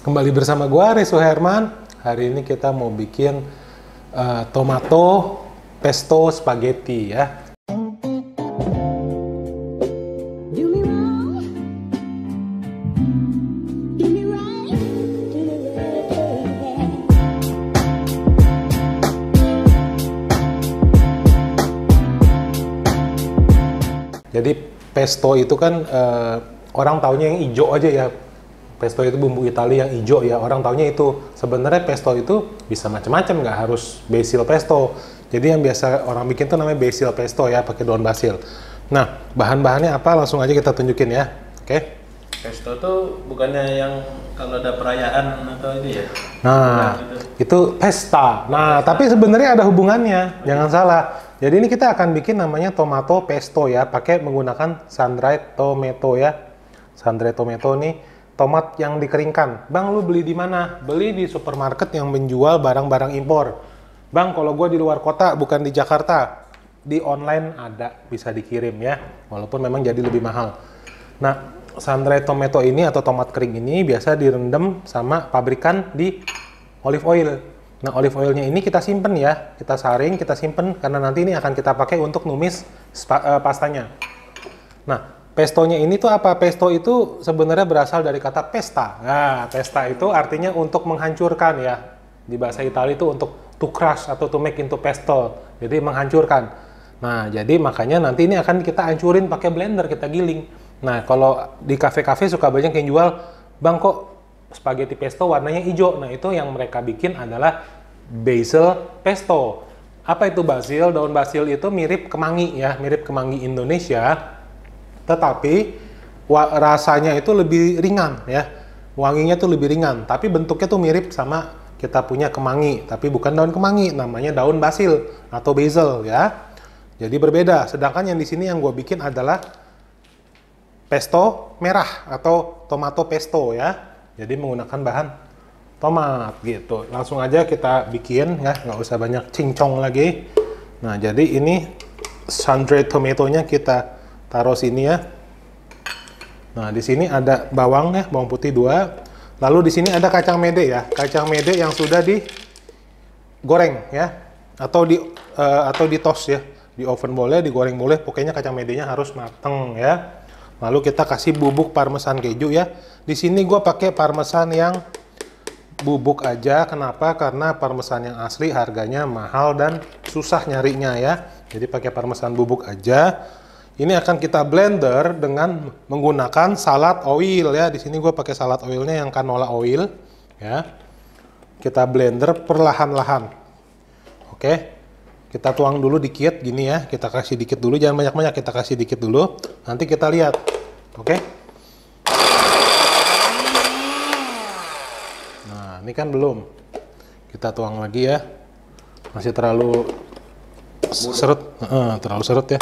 Kembali bersama gua Resu Herman. Hari ini kita mau bikin tomato pesto spaghetti ya. Jadi pesto itu kan orang taunya yang hijau aja ya. Pesto itu bumbu Italia yang hijau ya. Orang taunya itu. Sebenarnya pesto itu bisa macam-macam, nggak harus basil pesto. Jadi yang biasa orang bikin tuh namanya basil pesto ya, pakai daun basil. Nah, bahan-bahannya apa? Langsung aja kita tunjukin ya. Oke. Pesto tuh bukannya yang kalau ada perayaan atau ini ya? Nah, itu pesta. Nah, tapi sebenarnya ada hubungannya. Jangan salah. Jadi ini kita akan bikin namanya tomato pesto ya, pakai menggunakan sun-dried tomato ya. Sun-dried tomato nih, tomat yang dikeringkan. Bang, lu beli di mana? Beli di supermarket yang menjual barang-barang impor. Bang, kalau gue di luar kota, bukan di Jakarta, di online ada, bisa dikirim ya. Walaupun memang jadi lebih mahal. Nah, sun-dried tomato ini atau tomat kering ini biasa direndam sama pabrikan di olive oil. Nah, olive oilnya ini kita simpen ya, kita saring, kita simpen karena nanti ini akan kita pakai untuk numis pastanya. Nah, pestonya ini tuh apa? Pesto itu sebenarnya berasal dari kata pesta. Nah, pesta itu artinya untuk menghancurkan ya. Di bahasa Italia itu untuk to crush atau to make into pesto. Jadi menghancurkan. Nah, jadi makanya nanti ini akan kita hancurin pakai blender, kita giling. Nah, kalau di kafe-kafe suka banyak yang jual, bang kok spaghetti pesto warnanya hijau. Nah, itu yang mereka bikin adalah basil pesto. Apa itu basil? Daun basil itu mirip kemangi ya, mirip kemangi Indonesia. Tetapi rasanya itu lebih ringan ya. Wanginya tuh lebih ringan, tapi bentuknya tuh mirip sama kita punya kemangi, tapi bukan daun kemangi, namanya daun basil atau basil ya. Jadi berbeda. Sedangkan yang di sini yang gue bikin adalah pesto merah atau tomato pesto ya. Jadi menggunakan bahan tomat gitu. Langsung aja kita bikin ya, nggak usah banyak cincong lagi. Nah, jadi ini sun-dried tomatonya kita taruh sini ya. Nah, di sini ada bawang ya, bawang putih 2. Lalu di sini ada kacang mede ya, kacang mede yang sudah digoreng ya, atau di toast ya, di oven boleh, digoreng boleh. Pokoknya kacang medenya harus mateng ya. Lalu kita kasih bubuk parmesan keju ya. Di sini gue pakai parmesan yang bubuk aja. Kenapa? Karena parmesan yang asli harganya mahal dan susah nyarinya ya. Jadi pakai parmesan bubuk aja. Ini akan kita blender dengan menggunakan salad oil ya. Di sini gue pakai salad oilnya yang canola oil ya. Kita blender perlahan-lahan. Oke. Kita tuang dulu dikit gini ya, kita kasih dikit dulu, jangan banyak-banyak, kita kasih dikit dulu, nanti kita lihat, oke? Nah, ini kan belum, kita tuang lagi ya, masih terlalu seret, terlalu seret ya.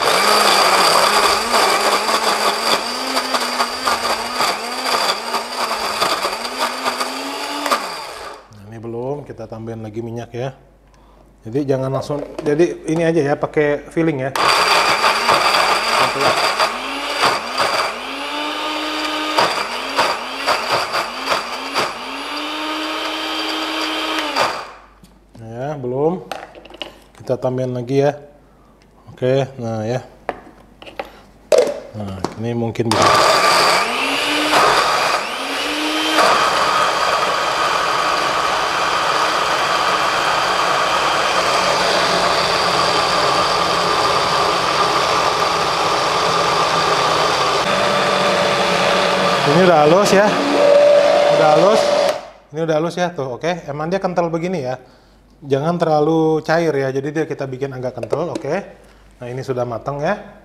Nah, ini belum, kita tambahin lagi minyak ya. Jadi jangan langsung, jadi ini aja ya, pakai filling ya. Nah ya, belum. Kita tambahin lagi ya. Oke, nah ya. Nah, ini mungkin bisa. Ini udah halus ya, udah halus. Ini udah halus ya tuh, oke. Emang dia kental begini ya, jangan terlalu cair ya. Jadi dia kita bikin agak kental, oke. Nah, ini sudah matang ya.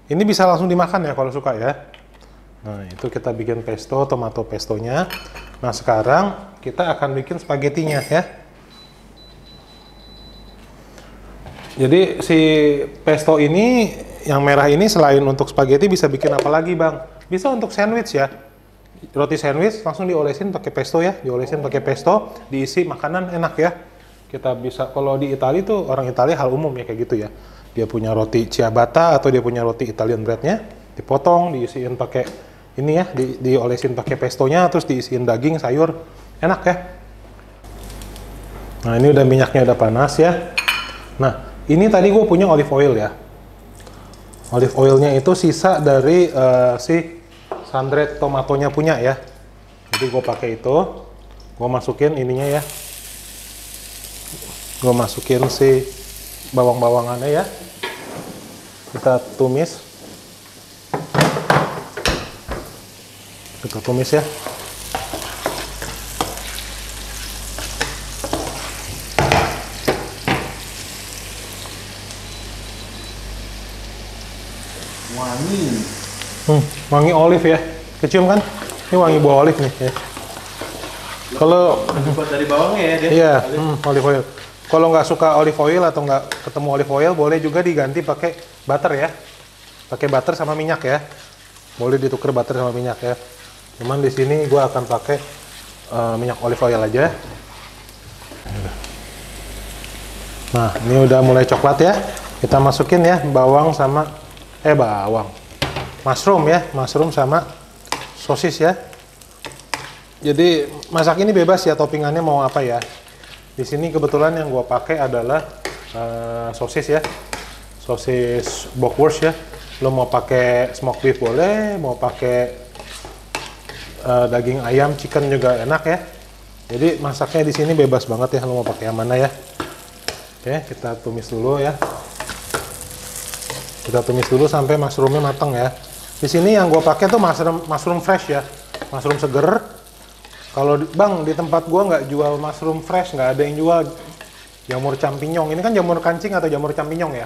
Ini bisa langsung dimakan ya kalau suka ya. Nah, itu kita bikin pesto, tomato pestonya. Nah, sekarang kita akan bikin spagettinya ya. Jadi si pesto ini yang merah ini selain untuk spaghetti bisa bikin apa lagi bang? Bisa untuk sandwich ya, roti sandwich langsung diolesin pakai pesto ya, diolesin pakai pesto, diisi makanan enak ya. Kita bisa, kalau di Italia tuh orang Italia hal umum ya kayak gitu ya. Dia punya roti ciabatta atau dia punya roti Italian breadnya, dipotong, diisiin pakai ini ya, diolesin pakai pestonya, terus diisiin daging, sayur, enak ya. Nah ini udah minyaknya udah panas ya. Nah ini tadi gue punya olive oil ya. Olive oilnya itu sisa dari si sun-dried tomatonya punya ya. Jadi gue pakai itu, gue masukin ininya ya. Gue masukin si bawang-bawangannya ya. Kita tumis. Kita tumis ya. Wangi. Wangi olive ya. Kecium kan? Ini wangi buah olive nih ya. Kalau Dibuat dari bawangnya ya dia. iya, olive oil. Kalau nggak suka olive oil atau nggak ketemu olive oil, boleh juga diganti pakai butter ya. Pakai butter sama minyak ya. Boleh ditukar butter sama minyak ya. Cuman di sini gue akan pakai minyak olive oil aja. Nah, ini udah mulai coklat ya. Kita masukin ya bawang sama mushroom ya, mushroom sama sosis ya. Jadi masak ini bebas ya, toppingannya mau apa ya. Di sini kebetulan yang gue pakai adalah sosis ya, sosis bockwurst ya. Lo mau pakai smoked beef boleh, mau pakai daging ayam, chicken juga enak ya. Jadi masaknya di sini bebas banget ya, lo mau pakai yang mana ya. Oke, kita tumis dulu ya. Kita tumis dulu sampai mushroomnya matang ya. Di sini yang gue pakai tuh mushroom fresh ya, mushroom seger. Kalau bang di tempat gue nggak jual mushroom fresh, nggak ada yang jual jamur champignon. Ini kan jamur kancing atau jamur champignon ya.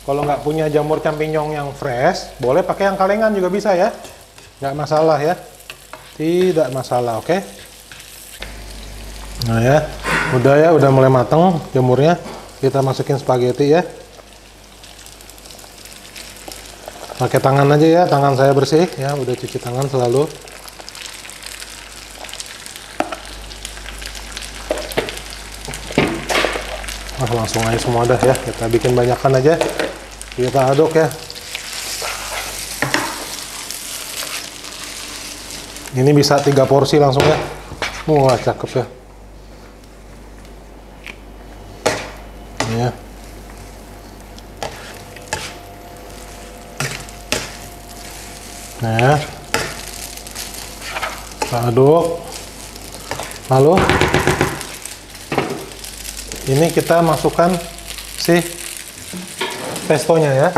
Kalau nggak punya jamur champignon yang fresh, boleh pakai yang kalengan juga bisa ya, nggak masalah ya, tidak masalah. Oke. Nah ya, udah mulai matang jamurnya. Kita masukin spaghetti ya. Pakai tangan aja ya, tangan saya bersih ya, udah cuci tangan selalu. Langsung aja semua dah ya, kita bikin banyakan aja, kita aduk ya. Ini bisa 3 porsi langsung ya. Wah cakep ya. Ini ya. Nah, kita aduk. Lalu ini kita masukkan si pestonya ya.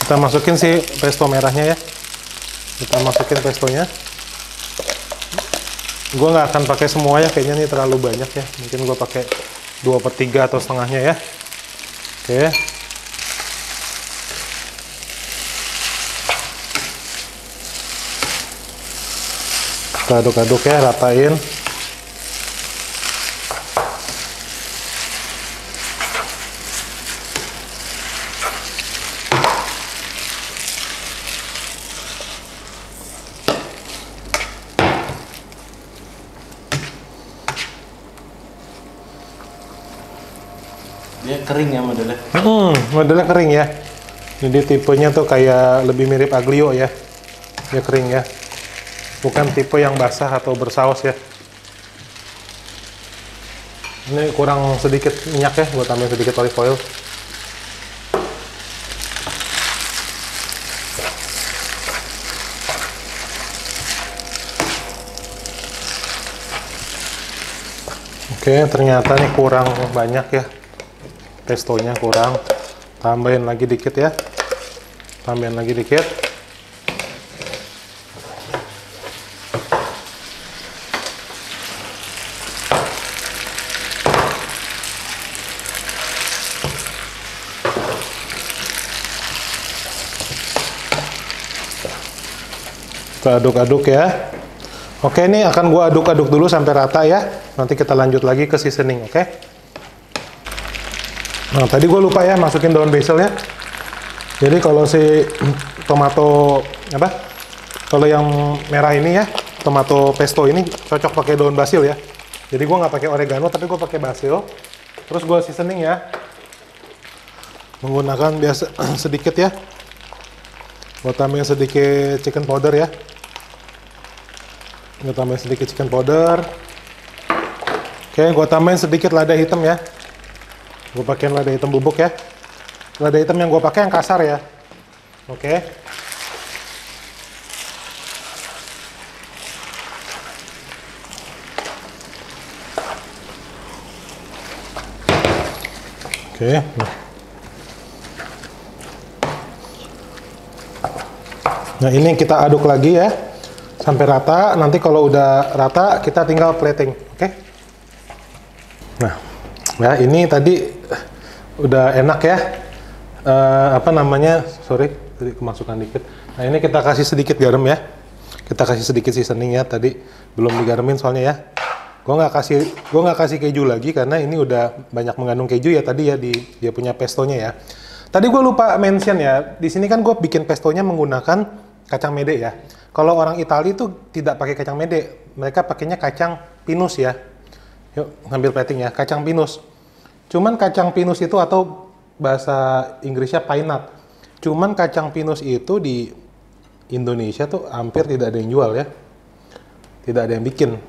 Kita masukin si pesto merahnya ya. Kita masukin pestonya. Gue nggak akan pakai semua ya, kayaknya ini terlalu banyak ya. Mungkin gue pakai 2/3 atau setengahnya ya. Oke. Kita aduk-aduk ya, ratain. Dia kering ya modelnya. Modelnya kering ya. Jadi tipenya tuh kayak lebih mirip aglio ya. Dia kering ya. Bukan tipe yang basah atau bersaus ya. Ini kurang sedikit minyak ya, gue tambahin sedikit olive oil. Oke, ternyata nih kurang banyak ya. Pestonya kurang. Tambahin lagi dikit ya. Tambahin lagi dikit. Kita aduk-aduk ya. Oke, ini akan gua aduk-aduk dulu sampai rata ya. Nanti kita lanjut lagi ke seasoning, oke? Nah, tadi gue lupa ya masukin daun basil ya. Jadi kalau si tomato kalau yang merah ini ya, tomato pesto ini cocok pakai daun basil ya. Jadi gue nggak pakai oregano, tapi gue pakai basil. Terus gue seasoning ya, menggunakan biasa sedikit ya. Gue tambahin sedikit chicken powder ya. Gue tambahin sedikit chicken powder. Oke, gue tambahin sedikit lada hitam ya. Gue pakein lada hitam bubuk ya. Lada hitam yang gue pakai yang kasar ya. Oke. Oke. Nah, ini kita aduk lagi ya sampai rata. Nanti kalau udah rata kita tinggal plating, oke? Nah, ya ini tadi udah enak ya. Apa namanya? Sorry, tadi kemasukan dikit. Nah, ini kita kasih sedikit garam ya. Kita kasih sedikit seasoning ya. Tadi belum digaramin soalnya ya. Gue nggak kasih keju lagi karena ini udah banyak mengandung keju ya tadi ya di dia punya pestonya ya. Tadi gue lupa mention ya. Di sini kan gue bikin pestonya menggunakan kacang mede ya. Kalau orang Italia itu tidak pakai kacang mede, mereka pakainya kacang pinus ya. Yuk ngambil plating ya, kacang pinus. Cuman kacang pinus itu atau bahasa Inggrisnya pine nut. Cuman kacang pinus itu di Indonesia tuh hampir tidak ada yang jual ya. Tidak ada yang bikin.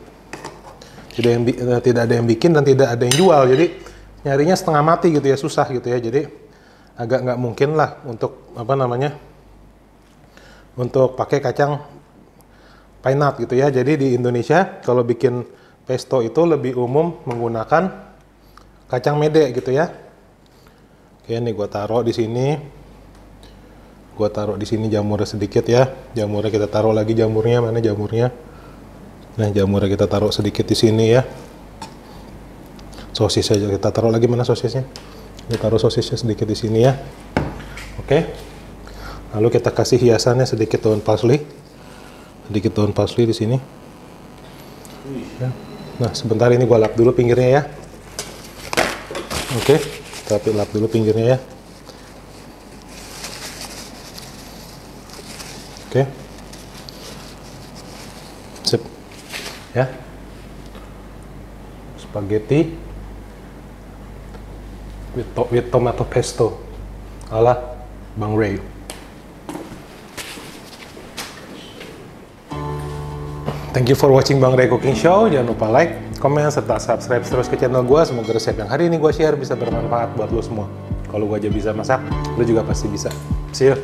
Tidak ada yang bikin dan tidak ada yang jual. Jadi nyarinya setengah mati gitu ya, susah gitu ya. Jadi agak nggak mungkin lah untuk apa namanya? Untuk pakai kacang pine nut gitu ya. Jadi di Indonesia kalau bikin pesto itu lebih umum menggunakan kacang mede gitu ya. Oke, ini gua taruh di sini. Gua taruh di sini jamurnya sedikit ya. Jamurnya kita taruh lagi jamurnya, mana jamurnya? Nah, jamurnya kita taruh sedikit di sini ya. Sosis aja kita taruh lagi, mana sosisnya? Kita taruh sosisnya sedikit di sini ya. Oke. Lalu kita kasih hiasannya sedikit daun parsley. Sedikit daun parsley di sini. Ya. Nah, sebentar ini gua lap dulu pinggirnya ya. Oke, kita lap dulu pinggirnya ya. Oke. Sip. Ya. Spaghetti with tomato pesto ala Bang Ray. Thank you for watching Bang Ray Cooking Show. Jangan lupa like, komen, serta subscribe terus ke channel gue. Semoga resep yang hari ini gue share bisa bermanfaat buat lo semua. Kalau gue aja bisa masak, lo juga pasti bisa. See you.